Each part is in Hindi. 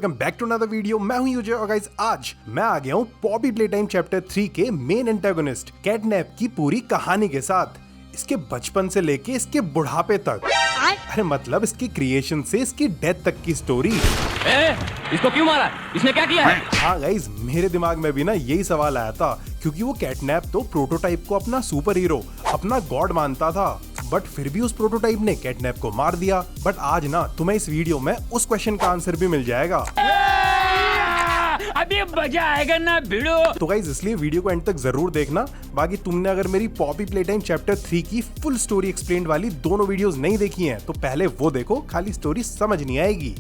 Welcome back to another video. मैं हूं यूजे और गाइस आज मैं आ गया हूं पॉपी प्लेटाइम चैप्टर 3 के मेन एंटागोनिस्ट कैटनैप की पूरी कहानी के साथ, इसके बचपन से लेके इसके बुढ़ापे तक। अरे मतलब इसकी क्रिएशन से इसकी डेथ तक की स्टोरी। इसको क्यों मारा? इसने क्या किया है? हाँ गाइस, मेरे दिमाग में भी ना यही सवाल आया था, क्योंकि वो कैटनैप तो प्रोटोटाइप को अपना सुपर हीरो, अपना गॉड मानता था, बट फिर भी उस प्रोटोटाइप ने कैटनैप को मार दिया। बट आज ना तुम्हें इस वीडियो में उस क्वेश्चन का आंसर भी मिल जाएगा। अभी मजा आएगा ना भिड़ो। तो गाइस इसलिए वीडियो को एंड तक जरूर देखना। बाकी तुमने अगर मेरी पॉपी प्लेटाइम चैप्टर 3 की फुल स्टोरी एक्सप्लेन्ड वाली दोनों वीडियोस नहीं देखी हैं, तो पहले वो देखो, खाली स्टोरी समझ नहीं आएगी।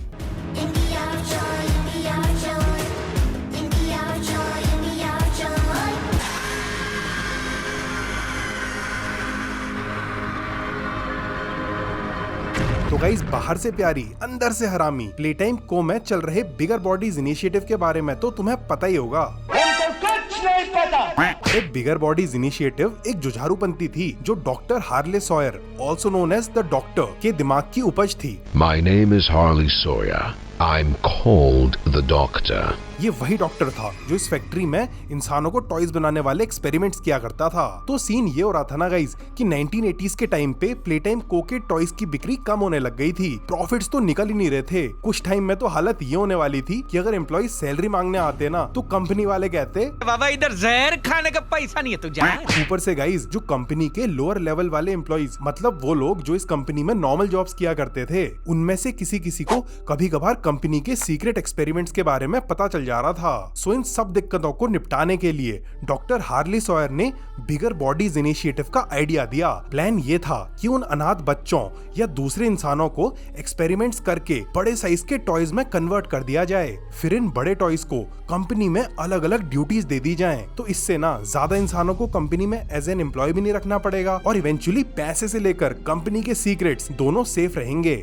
तो गाइस बाहर से प्यारी अंदर से हरामी प्लेटाइम को में चल रहे बिगर बॉडीज इनिशिएटिव के बारे में तो तुम्हें पता ही होगा। एक बिगर बॉडीज इनिशिएटिव एक जुझारूपंथी थी जो doctor Harley Sawyer, also known as the doctor, के दिमाग की उपज थी। My name is Harley Sawyer. I'm called the Doctor. ये वही डॉक्टर था जो इस फैक्ट्री में इंसानों को टॉयज बनाने वाले एक्सपेरिमेंट्स किया करता था। तो सीन ये हो रहा था ना गाइस कि 1980s के टाइम पे प्लेटाइम को के टॉयज की बिक्री कम होने लग गई थी, प्रॉफिट्स तो निकल ही नहीं रहे थे। कुछ टाइम में तो हालत ये होने वाली थी कि अगर एम्प्लॉय सैलरी मांगने आते ना तो कंपनी वाले कहते, बाबा इधर जहर खाने का पैसा नहीं है, तू जा। ऊपर से गाइस जो कंपनी के लोअर लेवल वाले एम्प्लॉइज, मतलब वो लोग जो इस कंपनी में नॉर्मल जॉब्स किया करते थे, उनमें से किसी को कभी कभार कंपनी के सीक्रेट एक्सपेरिमेंट्स के बारे में पता चल जा रहा था। सो इन सब दिक्कतों को निपटाने के लिए डॉक्टर हार्ली सॉयर ने बिगर बॉडीज इनिशिएटिव का आइडिया दिया। प्लान ये था कि उन अनाथ बच्चों या दूसरे इंसानों को एक्सपेरिमेंट्स करके बड़े साइज के टॉयज में कन्वर्ट कर दिया जाए, फिर इन बड़े टॉयज को कंपनी में अलग अलग ड्यूटीज दे दी जाएं। तो इससे ना ज्यादा इंसानों को कंपनी में एज एन एम्प्लॉय भी नहीं रखना पड़ेगा और इवेंचुअली पैसे से लेकर कंपनी के सीक्रेट्स दोनों सेफ रहेंगे।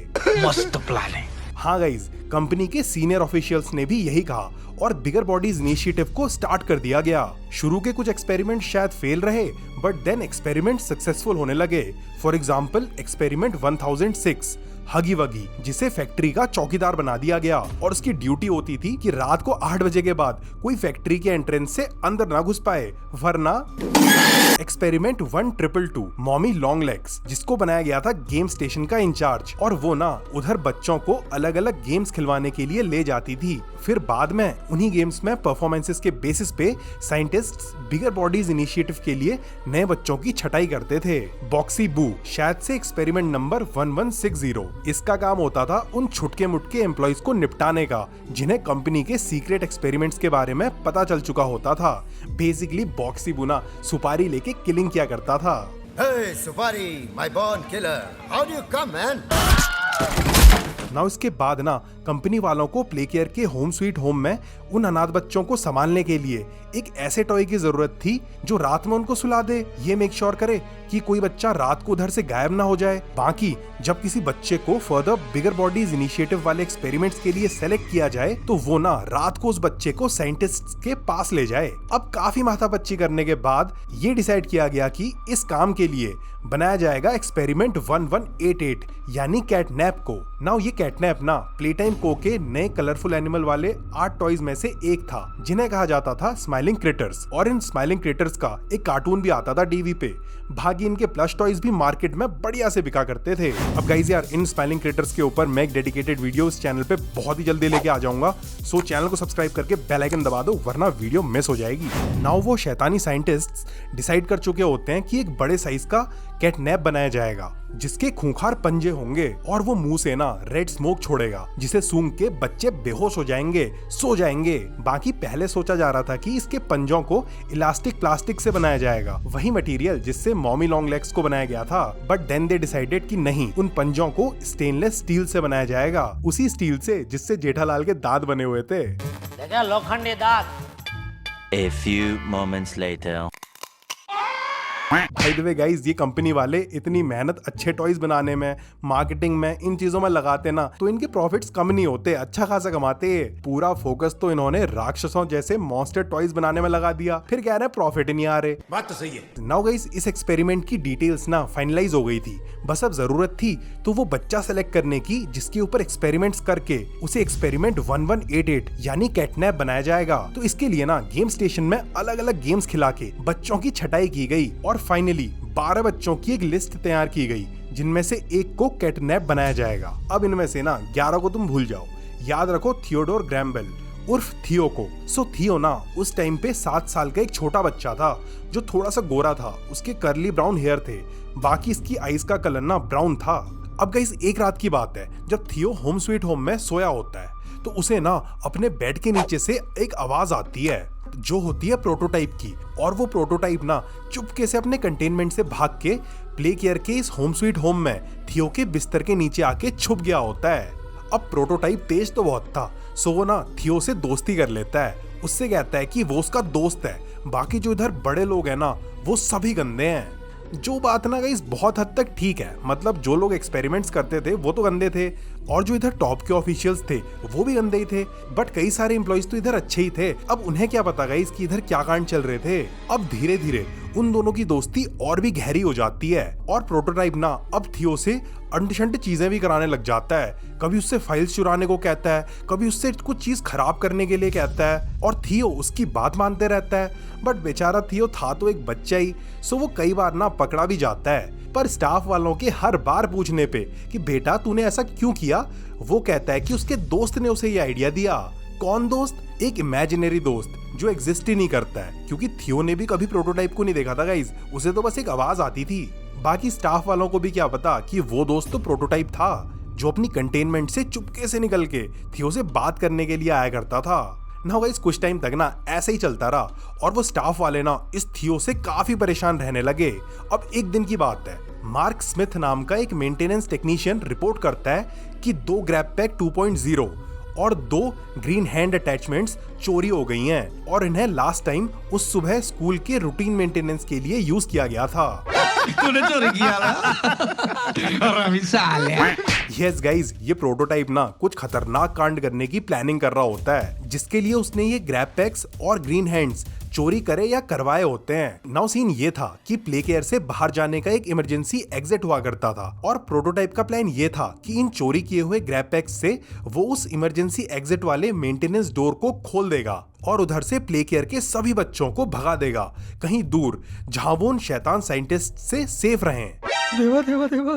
मस्त प्लान है। हाँ गाइज, कंपनी के सीनियर ऑफिशियल्स ने भी यही कहा और बिगर बॉडीज इनिशिएटिव को स्टार्ट कर दिया गया। शुरू के कुछ एक्सपेरिमेंट शायद फेल रहे, बट देन एक्सपेरिमेंट सक्सेसफुल होने लगे। फॉर एग्जांपल एक्सपेरिमेंट 1006 हगी वगी, जिसे फैक्ट्री का चौकीदार बना दिया गया और उसकी ड्यूटी होती थी कि रात को 8 बजे के बाद कोई फैक्ट्री के एंट्रेंस से अंदर ना घुस पाए, वरना एक्सपेरिमेंट 1222 मॉमी लॉन्ग लेग्स, जिसको बनाया गया था गेम स्टेशन का इंचार्ज, और वो ना उधर बच्चों को अलग अलग गेम्स खिलवाने के लिए ले जाती थी। फिर बाद में उन्हीं गेम्स में परफॉर्मेंसेस के बेसिस पे साइंटिस्ट्स बिगर बॉडीज इनिशिएटिव के लिए नए बच्चों की छटाई करते थे। बॉक्सी बू शायद से एक्सपेरिमेंट नंबर 1160, इसका काम होता था उन छुटके मुटके एम्प्लॉइज को निपटाने का जिन्हें कंपनी के सीक्रेट एक्सपेरिमेंट्स के बारे में पता चल चुका होता था। बेसिकली बॉक्सी बू ना सुपारी लेके किलिंग किया करता था। Hey, Supari, my born killer. How do you come, man? ना इसके बाद ना कंपनी वालों को प्ले केयर के होम स्वीट होम में उन अनाथ बच्चों को संभालने के लिए एक ऐसे टॉय की जरूरत थी जो रात में उनको सुला दे, ये मेक श्योर करे कि कोई बच्चा रात को उधर से गायब ना हो जाए। बाकी जब किसी बच्चे को फर्दर बिगर बॉडीज इनिशिएटिव वाले एक्सपेरिमेंट्स के लिए सेलेक्ट किया जाए तो वो ना रात को उस बच्चे को साइंटिस्ट्स के पास ले जाए। अब काफी माथापच्ची करने के बाद ये डिसाइड किया गया कि इस काम के लिए बनाया जाएगा एक्सपेरिमेंट 1188 यानी कैटनैप को। नाउ ये कैटनैप ना प्लेटाइम को के नए कलरफुल एनिमल वाले 8 टॉयज में से एक था जिन्हें कहा जाता था स्माइलिंग क्रिटर्स, और इन स्माइलिंग क्रिटर्स का एक कार्टून भी आता था टीवी पे। भागी इनके प्लश टॉयज भी मार्केट में बढ़िया से बिका करते थे। अब गाइस यार, इन स्माइलिंग क्रिटर्स के ऊपर मैं एक डेडिकेटेड वीडियो इस चैनल पे बहुत ही जल्दी लेके आ जाऊंगा, सो चैनल को सब्सक्राइब करके बेल आइकन दबा दो, वरना वीडियो मिस हो जाएगी। नाउ वो शैतानी साइंटिस्ट्स डिसाइड कर चुके होते हैं कि एक बड़े साइज का कैटनैप बनाया जाएगा जिसके खूंखार पंजे होंगे और वो मुंह से ना रेड स्मोक छोड़ेगा जिसे सूंघ के बच्चे बेहोश हो जाएंगे, सो जाएंगे। बाकी पहले सोचा जा रहा था कि इसके पंजों को इलास्टिक प्लास्टिक से बनाया जाएगा, वही मटेरियल जिससे मॉमी लॉन्ग लेग्स को बनाया गया था। बट देन दे डिसाइडेड कि नहीं, उन पंजों को स्टेनलेस स्टील से बनाया जाएगा, उसी स्टील से जिससे जेठालाल के दांत बने हुए थे। देखा लोखंडी दांत। A few moments later. By the way guys, ये कंपनी वाले इतनी मेहनत अच्छे टॉयज बनाने में, मार्केटिंग में, इन चीजों में लगाते ना, तो इनके प्रॉफिट्स कम नहीं होते, अच्छा खासा कमाते। पूरा फोकस तो इन्होंने राक्षसों जैसे मॉन्स्टर टॉयज बनाने में लगा दिया, फिर कह रहे प्रॉफिट नहीं आ रहे। बात तो सही है। नाउ गाइस, इस एक्सपेरिमेंट की डिटेल्स ना फाइनलाइज हो गई थी, बस अब जरूरत थी तो वो बच्चा सेलेक्ट करने की जिसके ऊपर एक्सपेरिमेंट्स करके उसे एक्सपेरिमेंट 1188 यानी कैटनैप बनाया जाएगा। तो इसके लिए ना गेम स्टेशन में अलग अलग गेम्स खिला के बच्चों की छटाई की गई और फाइनली 12 बच्चों की एक लिस्ट तैयार की गई जिनमें से एक को कैटनैप बनाया जाएगा। अब इनमें से ना 11 को तुम भूल जाओ, याद रखो थियोडोर ग्रैम्बेल उर्फ थियो को। सो थियो ना उस टाइम पे 7 साल का एक छोटा बच्चा था जो थोड़ा सा गोरा था, उसके कर्ली ब्राउन हेयर थे, बाकी इसकी आईज का कलर ना ब्राउन था। अब गाइस, एक रात की बात है जब थियो होम स्वीट होम में सोया होता है तो उसे ना अपने बेड के नीचे से एक आवाज आती है जो होती है प्रोटोटाइप की, और वो प्रोटोटाइप ना चुपके से अपने कंटेनमेंट से भाग के प्ले केयर के इस होम स्वीट होम में थियो के बिस्तर के नीचे आके छुप गया होता है। अब प्रोटोटाइप तेज तो बहुत था, सो वो ना थियो से दोस्ती कर लेता है, उससे कहता है कि वो उसका दोस्त है, बाकी जो इधर बड़े लोग हैं ना वो सभी गंदे हैं। जो बात ना गाइस बहुत हद तक ठीक है, मतलब जो लोग एक्सपेरिमेंट्स करते थे वो तो गंदे थे और जो इधर टॉप के ऑफिशियल्स थे वो भी गंदे ही थे, बट कई सारे एम्प्लॉइज तो इधर अच्छे ही थे। अब उन्हें क्या पता गाइस कि इधर क्या कांड चल रहे थे। अब धीरे धीरे उन दोनों की दोस्ती और भी गहरी हो जाती है और प्रोटोटाइप ना अब थियो से अंट चीजें भी कराने लग जाता है, कभी उससे फाइल्स चुराने को कहता है, कभी उससे कुछ चीज खराब करने के लिए कहता है और थियो उसकी बात मानते रहता है। बट बेचारा थियो था तो एक बच्चा ही, सो वो कई बार ना पकड़ा भी जाता है, पर स्टाफ वालों के हर बार पूछने पे कि बेटा तूने ऐसा क्यों किया, वो कहता है कि उसके दोस्त ने उसे ये आइडिया दिया। कौन दोस्त? एक इमेजिनरी दोस्त जो एग्जिस्ट ही नहीं करता है, क्योंकि थियो ने भी कभी प्रोटोटाइप को नहीं देखा था गाइज, उसे तो बस एक आवाज आती थी। बाकी स्टाफ वालों को भी क्या पता कि वो दोस्त तो प्रोटोटाइप था जो अपनी कंटेनमेंट से चुपके से निकल के थियो से बात करने के लिए आया करता था। ना गाइस, कुछ टाइम तक ना ऐसे ही चलता रहा और वो स्टाफ वाले ना इस थियो से काफी परेशान रहने लगे। अब एक दिन की बात है, मार्क स्मिथ नाम का एक मेंटेनेंस टेक्नीशियन रिपोर्ट करता है कि 2 ग्रैब पैक 2.0 और 2 ग्रीन हैंड अटैचमेंट्स चोरी हो गई हैं और इन्हें लास्ट टाइम उस सुबह स्कूल के रूटीन मेंटेनेंस के लिए यूज किया गया था। तूने चोरी किया ना? रवि साले। यस गाइज, ये प्रोटोटाइप ना कुछ खतरनाक कांड करने की प्लानिंग कर रहा होता है जिसके लिए उसने ये ग्रैब पैक्स और ग्रीन हैंड्स चोरी करे या करवाए होते हैं। नाउ सीन ये था कि प्ले केयर से बाहर जाने का एक इमरजेंसी एग्जिट हुआ करता था और प्रोटोटाइप का प्लान ये था कि इन चोरी किए हुए ग्रैब पैक्स से वो उस इमरजेंसी एग्जिट वाले मेंटेनेंस डोर को खोल देगा और उधर से प्ले केयर के सभी बच्चों को भगा देगा कहीं दूर, जहां वो उन शैतान साइंटिस्ट से सेफ रहें। देवा देवा देवा,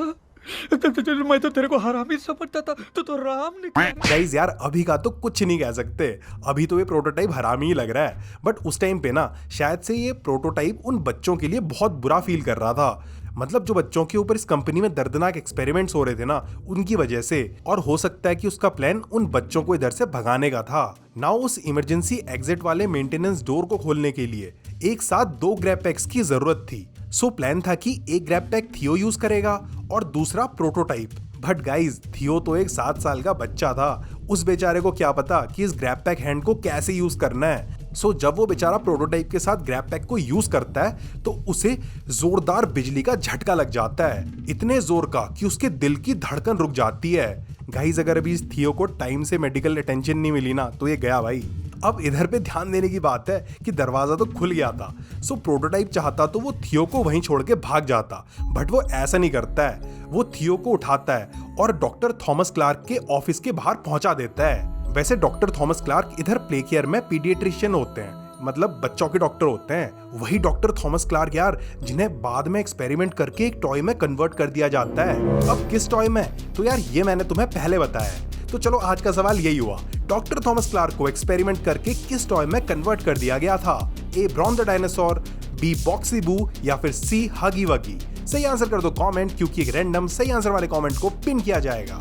मैं तो तेरे को हरामी समझता था, तो राम निकला। गाइस यार, अभी का तो कुछ नहीं कह सकते, अभी तो ये प्रोटोटाइप हरामी ही लग रहा है, बट उस टाइम पे ना शायद से ये प्रोटोटाइप उन बच्चों के लिए बहुत बुरा फील कर रहा था, मतलब जो बच्चों के ऊपर इस कंपनी में दर्दनाक एक्सपेरिमेंट्स हो रहे थे ना उनकी वजह से, और हो सकता है कि उसका प्लान उन बच्चों को इधर से भगाने का था। नाउ उस इमरजेंसी एग्जिट वाले मेंटेनेंस डोर को खोलने के लिए एक साथ 2 ग्रैब पैक्स की जरूरत थी। सो प्लान था कि एक ग्रैब पैक थियो यूज करेगा और दूसरा प्रोटोटाइप। बट गाइज, थियो तो एक 7 साल का बच्चा था, उस बेचारे को क्या पता कि इस ग्रैब पैक हैंड को कैसे यूज करना है। सो जब वो बेचारा प्रोटोटाइप के साथ ग्रैब पैक को यूज करता है तो उसे जोरदार बिजली का झटका लग जाता है, इतने जोर का कि उसके दिल की धड़कन रुक जाती है। गाइज, अगर अभी इस थियो को टाइम से मेडिकल अटेंशन नहीं मिली ना तो ये गया भाई। अब इधर पे ध्यान देने की बात है कि दरवाजा तो खुल गया था, सो प्रोटोटाइप चाहता तो वो थियो को वहीं छोड़ के भाग जाता, बट वो ऐसा नहीं करता है। वो थियो को उठाता है और डॉक्टर थॉमस क्लार्क के ऑफिस के बाहर पहुंचा देता है। वैसे डॉक्टर थॉमस क्लार्क इधर प्ले केयर में पीडियाट्रिशियन होते हैं, मतलब बच्चों के डॉक्टर होते हैं। वही डॉक्टर थॉमस क्लार्क यार जिन्हें बाद में एक्सपेरिमेंट करके एक टॉय में कन्वर्ट कर दिया जाता है। अब किस टॉय में, तो यार ये मैंने तुम्हें पहले बताया है। तो चलो आज का सवाल यही हुआ, डॉक्टर थॉमस क्लार्क को एक्सपेरिमेंट करके किस टॉय में कन्वर्ट कर दिया गया था? A Brown the dinosaur, B Boxy Boo, या फिर सी हगी वगी? सही आंसर कर दो कमेंट, क्योंकि एक रैंडम सही आंसर वाले कमेंट को पिन किया जाएगा।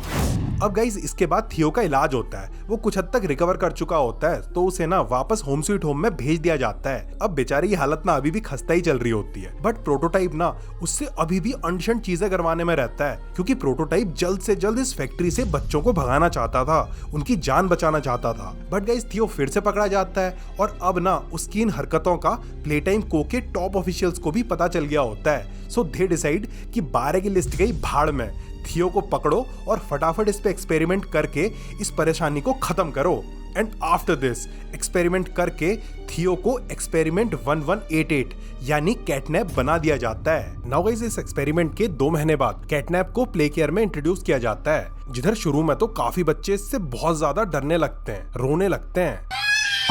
अब गाइज इसके बाद थियो का इलाज होता है। वो कुछ हद तक रिकवर कर चुका होता है तो उसे ना वापस होम स्वीट होम में भेज दिया जाता है। अब बेचारे की हालत ना अभी भी खस्ता ही चल रही होती है, बट प्रोटोटाइप ना उससे अभी भी अनशन चीजें करवाने में रहता है, क्योंकि प्रोटोटाइप जल्द से जल्द इस फैक्ट्री से बच्चों को भगाना चाहता था, उनकी जान बचाना चाहता था। बट गाइज थियो फिर से पकड़ा जाता है और अब ना उसकी इन हरकतों का प्लेटाइम को के टॉप ऑफिशियल्स को भी पता चल गया होता है। सो दे डिसाइड कि 12 की लिस्ट गई भाड़ में, थियो को पकड़ो और फटाफट इस पे एक्सपेरिमेंट करके इस परेशानी को खत्म करो। एंड आफ्टर दिस एक्सपेरिमेंट करके थियो को एक्सपेरिमेंट 1188 यानी कैटनैप बना दिया जाता है। नाउ गाइस इस एक्सपेरिमेंट के 2 महीने बाद कैटनैप को प्ले केयर में इंट्रोड्यूस किया जाता है, जिधर शुरू में तो काफी बच्चे इससे बहुत ज्यादा डरने लगते हैं, रोने लगते हैं,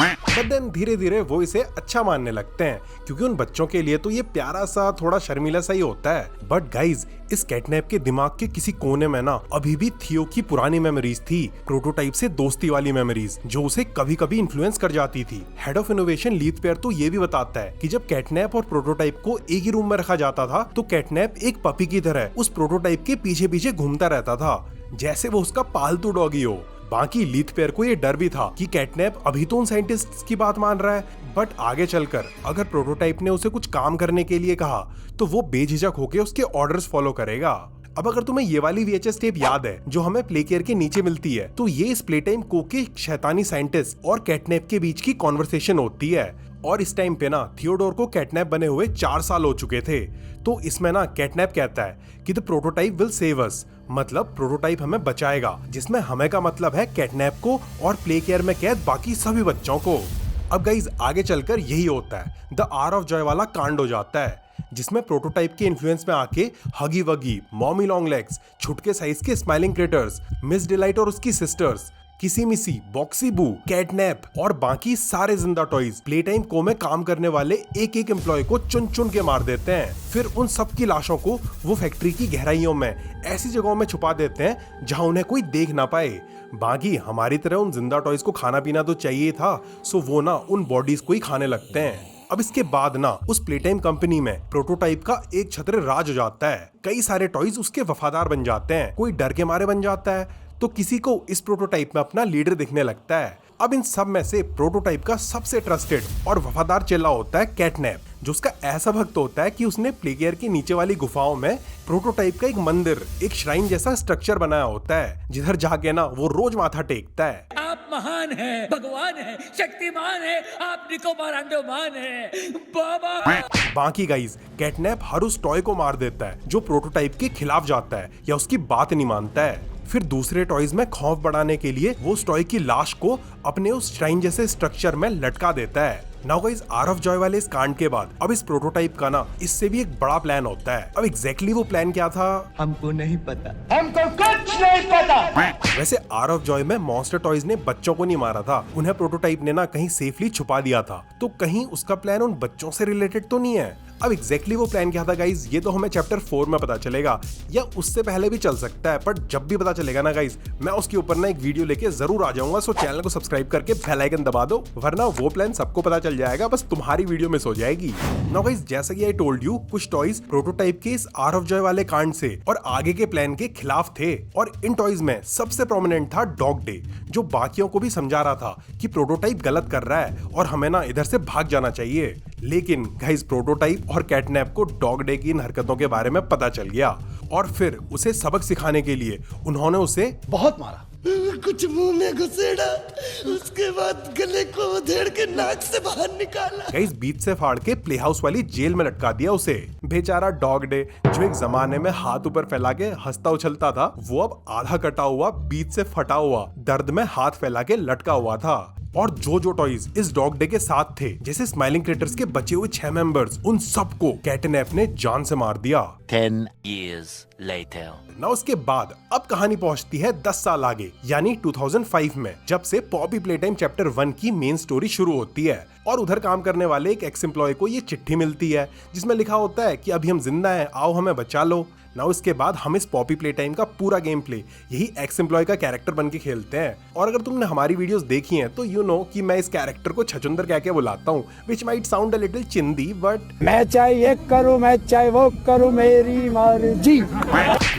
बट देन धीरे धीरे वो इसे अच्छा मानने लगते हैं, क्योंकि उन बच्चों के लिए तो ये प्यारा सा थोड़ा शर्मीला सा ही होता है। बट गाइज इस कैटनैप के दिमाग के किसी कोने में ना अभी भी थियो की पुरानी मेमोरीज थी, प्रोटोटाइप से दोस्ती वाली मेमोरीज जो उसे कभी कभी इन्फ्लुएंस कर जाती थी। हेड ऑफ इनोवेशन लीथपेयर तो ये भी बताता है कि जब कैटनैप और प्रोटोटाइप को एक ही रूम में रखा जाता था तो कैटनैप एक पपी की तरह उस प्रोटोटाइप के पीछे पीछे घूमता रहता था, जैसे वो उसका पालतू डॉगी हो। बाकी लीथपेयर को ये डर भी था कि कैटनैप अभी तो उन साइंटिस्ट्स की बात मान रहा है, बट आगे चलकर अगर प्रोटोटाइप ने उसे कुछ काम करने के लिए कहा तो वो बेझिझक होकर उसके ऑर्डर्स फॉलो करेगा। अब अगर तुम्हें ये वाली VHS टेप याद है जो हमें प्ले केयर के नीचे मिलती है, तो ये इस प्लेटाइम को के शैतानी साइंटिस्ट और कैटनैप के बीच की कॉन्वर्सेशन होती है। और इस टाइम पे ना थियोडोर को कैटनैप बने हुए 4 साल हो चुके थे। तो इसमें ना कैटनैप कहता है कि the prototype will save us, मतलब प्रोटोटाइप हमें बचाएगा, जिसमें हमें का मतलब है कैटनैप को और प्ले केयर में कैद बाकी सभी बच्चों को। अब गाइज आगे चलकर यही होता है, द आर ऑफ जॉय वाला कांड हो जाता है, जिसमें प्रोटोटाइप के इन्फ्लुएंस में आके हगी वगी, मॉमी लॉन्ग लेग्स, छुटके साइज के स्माइलिंग क्रिएटर्स, मिस डिलाइट और उसकी सिस्टर्स, किसी मिसी, बॉक्सी बू, कैटनैप और बाकी सारे जिंदा टॉयज प्लेटाइम को में काम करने वाले एक एक एम्प्लॉय को चुन चुन के मार देते हैं। फिर उन सब की लाशों को वो फैक्ट्री की गहराइयों में ऐसी जगहों में छुपा देते हैं जहां उन्हें कोई देख ना पाए। बाकी हमारी तरह उन जिंदा टॉयज को खाना पीना तो चाहिए था, सो वो ना उन बॉडीज को ही खाने लगते हैं। अब इसके बाद ना उस प्लेटाइम कंपनी में प्रोटोटाइप का एक छत्र राज हो जाता है। कई सारे टॉयज उसके वफादार बन जाते हैं, कोई डर के मारे बन जाता है तो किसी को इस प्रोटोटाइप में अपना लीडर दिखने लगता है। अब इन सब में से प्रोटोटाइप का सबसे ट्रस्टेड और वफादार चेला होता है कैटनैप, जो उसका ऐसा भक्त होता है कि उसने प्ले केयर के नीचे वाली गुफाओं में प्रोटोटाइप का एक मंदिर, एक श्राइन जैसा स्ट्रक्चर बनाया होता है, जिधर जाके ना वो रोज माथा टेकता है। आप महान हैं, भगवान हैं, शक्तिमान हैं, आप निकोबार अंडमान हैं, बाबा। बाकी गाइज कैटनैप हर उस टॉय को मार देता है जो प्रोटोटाइप के खिलाफ जाता है या उसकी बात नहीं मानता है। फिर दूसरे टॉयज में खौफ बढ़ाने के लिए वो उस टॉय की लाश को अपने उस श्राइन जैसे स्ट्रक्चर में लटका देता है। नाउ गाइस आर ऑफ जॉय वाले इस कांड के बाद अब इस प्रोटोटाइप का ना इससे भी एक बड़ा प्लान होता है। अब एग्जैक्टली वो प्लान क्या था हमको नहीं पता। वैसे आर ऑफ जॉय में मॉन्स्टर टॉयज ने बच्चों को नहीं मारा था, उन्हें प्रोटोटाइप ने ना कहीं सेफली छुपा दिया था, तो कहीं उसका प्लान उन बच्चों से रिलेटेड तो नहीं है। अब एग्जैक्टली वो प्लान क्या था गाइज, ये तो हमें चैप्टर 4 में पता चलेगा या उससे पहले भी चल सकता है, पर जब भी पता चलेगा ना गाइज मैं उसके ऊपर ना एक वीडियो लेके जरूर आ जाऊंगा। सो चैनल को सब्सक्राइब करके बेल आइकन दबा दो, वरना वो प्लान सबको पता चल जाएगा, बस तुम्हारी वीडियो मिस हो जाएगी। नाउ गाइज जैसा कि आई टोल्ड यू, कुछ टॉयज प्रोटोटाइप के इस आर ऑफ जॉय वाले कांड से और आगे के प्लान के खिलाफ थे, और इन टॉयज में सबसे प्रोमिनेंट था डॉग डे, जो बाकियों को भी समझा रहा था कि प्रोटोटाइप गलत कर रहा है और हमें ना इधर से भाग जाना चाहिए। लेकिन गाइस प्रोटोटाइप और कैटनैप को डॉग डे की इन हरकतों के बारे में पता चल गया, और फिर उसे सबक सिखाने के लिए उन्होंने उसे बहुत मारा, कुछ मुंह में घुसेड़ा, उसके बाद गले को उधेड़ के नाक से बाहर निकाला। गाइस बीच से फाड़ के प्ले हाउस वाली जेल में लटका दिया उसे। बेचारा डॉग डे जो एक जमाने में हाथ ऊपर फैला के हंसता उछलता था, वो अब आधा कटा हुआ, बीच से फटा हुआ, दर्द में हाथ फैला के लटका हुआ था। और जो टॉयज इस डॉग डे के साथ थे, जैसे स्माइलिंग क्रिएटर्स के बचे हुए 6 मेंबर्स, उन सबको कैटनैप ने जान से मार दिया। 10 years later. ना उसके बाद अब कहानी पहुंचती है 10 साल आगे, यानी 2005 में, जब से पॉपी प्लेटाइम चैप्टर 1 की मेन स्टोरी शुरू होती है। और उधर काम करने वाले एक एक्स एम्प्लॉय को ये चिट्ठी मिलती है जिसमें लिखा होता है कि अभी हम जिंदा हैं, आओ हमें बचा लो। ना उसके बाद हम इस पॉपी प्लेटाइम का पूरा गेम प्ले यही एक्स एम्प्लॉय का कैरेक्टर बन के खेलते हैं। और अगर तुमने हमारी वीडियोस देखी हैं तो यू नो कि मैं इस कैरेक्टर को छछुंदर कह के बुलाता हूँ, which might sound a little chindi, but मैं चाहे ये करूँ मैं चाहे वो करूँ, मेरी मर्जी।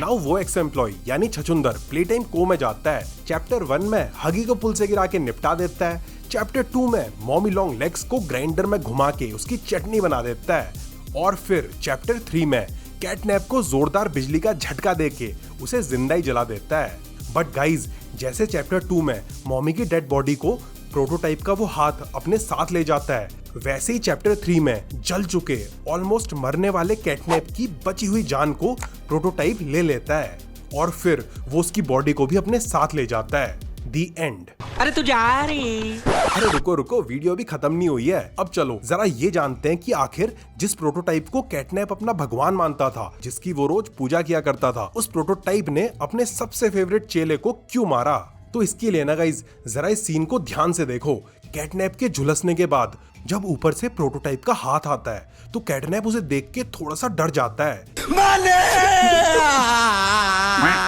नाउ वो एक्स एम्प्लॉय यानी छछुंदर प्ले टाइम को में जाता है। चैप्टर 1 में हगी को पुल से गिरा के निपटा देता है। चैप्टर 2 में मॉमी लॉन्ग लेग्स को ग्राइंडर में घुमा के उसकी चटनी बना देता है। और फिर चैप्टर 3 में कैटनैप को जोरदार बिजली का झटका देके उसे जिंदा ही जला देता है। बट गाइज, जैसे चैप्टर 2 में मॉमी की डेड बॉडी को प्रोटोटाइप का वो हाथ अपने साथ ले जाता है, वैसे ही चैप्टर 3 में जल चुके ऑलमोस्ट मरने वाले कैटनैप की बची हुई जान को प्रोटोटाइप ले लेता है और फिर वो उसकी बॉडी को भी अपने साथ ले जाता है। दी एंड। अरे तू जा रही। अरे रुको, वीडियो भी खत्म नहीं हुई है। अब चलो जरा ये जानते हैं कि आखिर जिस प्रोटोटाइप को कैटनैप अपना भगवान मानता था, जिसकी वो रोज पूजा किया करता था, उस प्रोटोटाइप ने अपने सबसे फेवरेट चेले को क्यों मारा। तो इसके लिए ना गाइज जरा इस सीन को ध्यान से देखो। कैटनैप के झुलसने के बाद जब ऊपर से प्रोटोटाइप का हाथ आता है तो कैटनैप उसे देख के थोड़ा सा डर जाता है।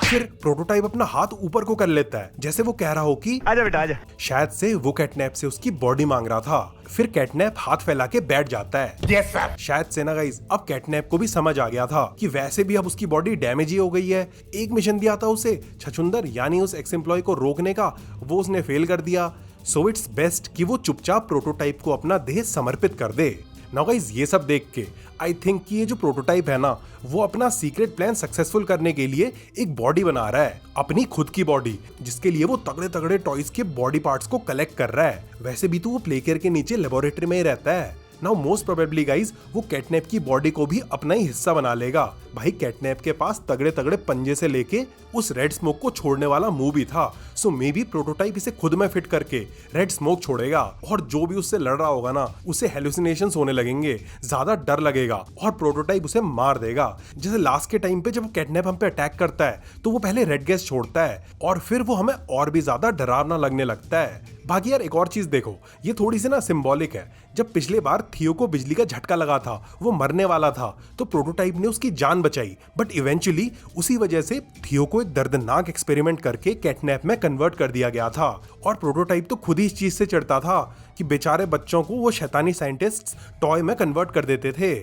फिर प्रोटोटाइप अपना हाथ ऊपर को कर लेता है, जैसे वो कह रहा हो कि आजा बेटा आजा। शायद से वो कैटनैप से उसकी बॉडी मांग रहा था। फिर कैटनैप हाथ फैला के बैठ जाता है। Yes sir. शायद से ना गाइस अब कैटनैप को भी समझ आ गया था कि वैसे भी अब उसकी बॉडी डैमेज ही हो गई है। एक मिशन दिया था उसे छछुंदर यानी उस एक्स एम्प्लॉय को रोकने का, वो उसने फेल कर दिया। सो इट्स बेस्ट कि वो चुपचाप प्रोटोटाइप को अपना देह समर्पित कर दे। नाउ गाइस ये सब देख के आई थिंक कि ये जो प्रोटोटाइप है ना, वो अपना सीक्रेट प्लान सक्सेसफुल करने के लिए एक बॉडी बना रहा है, अपनी खुद की बॉडी, जिसके लिए वो तगड़े तगड़े टॉयज के बॉडी पार्ट्स को कलेक्ट कर रहा है। वैसे भी तो वो प्ले केयर के नीचे लेबोरेटरी में ही रहता है। नाउ मोस्ट प्रोबेबली गाइज वो कैटनैप की बॉडी को भी अपना ही हिस्सा बना लेगा। भाई कैटनैप के पास तगड़े तगड़े पंजे से लेके उस रेड स्मोक को छोड़ने वाला मुंह भी था। सो मे बी प्रोटोटाइप इसे खुद में फिट करके रेड स्मोक छोड़ेगा और जो भी उससे लड़ रहा होगा ना, उसे हेलुसिनेशंस होने लगेंगे, ज्यादा डर लगेगा और प्रोटोटाइप उसे मार देगा। जैसे लास्ट के टाइम पे जब कैटनैप हम पे अटैक करता है तो वो पहले रेड गैस छोड़ता है और फिर वो हमें और भी ज्यादा डरावना लगने लगता है। बाकी यार एक और चीज देखो, ये थोड़ी सी ना सिंबॉलिक है। जब पिछले बार थियो को बिजली का झटका लगा था, वो मरने वाला था, तो प्रोटोटाइप ने उसकी जान बचाई, बट इवेंचुअली उसी वजह से थियो को एक दर्दनाक एक्सपेरिमेंट करके कैटनैप में कन्वर्ट कर दिया गया था। और प्रोटोटाइप तो खुद ही इस चीज से चिढ़ता था कि बेचारे बच्चों को वो शैतानी साइंटिस्ट्स टॉय में कन्वर्ट कर देते थे।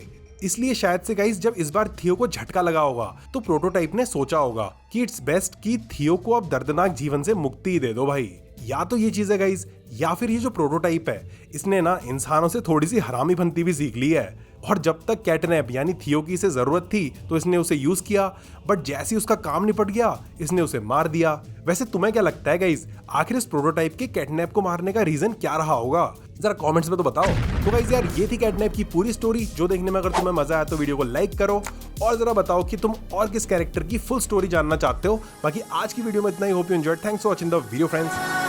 इसलिए शायद से गाइस जब इस बार थियो को झटका लगा होगा तो प्रोटोटाइप ने सोचा होगा कि इट्स बेस्ट कि थियो को अब दर्दनाक जीवन से मुक्ति दे दो भाई। या तो ये चीज है गाइस, या फिर ये जो प्रोटोटाइप है इसने ना इंसानों से थोड़ी सी हरामी फंती भी सीख ली है। और जब तक कैटनैप यानी थियो की इसे जरूरत थी तो इसने उसे यूज किया, बट जैसे ही उसका काम निपट गया इसने उसे मार दिया। वैसे तुम्हें क्या लगता है गाइस, आखिर इस प्रोटोटाइप के कैटनैप को मारने का रीजन क्या रहा होगा? जरा कमेंट्स में तो बताओ। तो गाइस यार ये थी कैटनैप की पूरी स्टोरी, जो देखने में अगर तुम्हें मजा आया तो वीडियो को लाइक करो और जरा बताओ कि तुम और किस कैरेक्टर की फुल स्टोरी जानना चाहते हो। बाकी आज की वीडियो में इतना ही। Hope you enjoyed. Thanks for watching the video friends.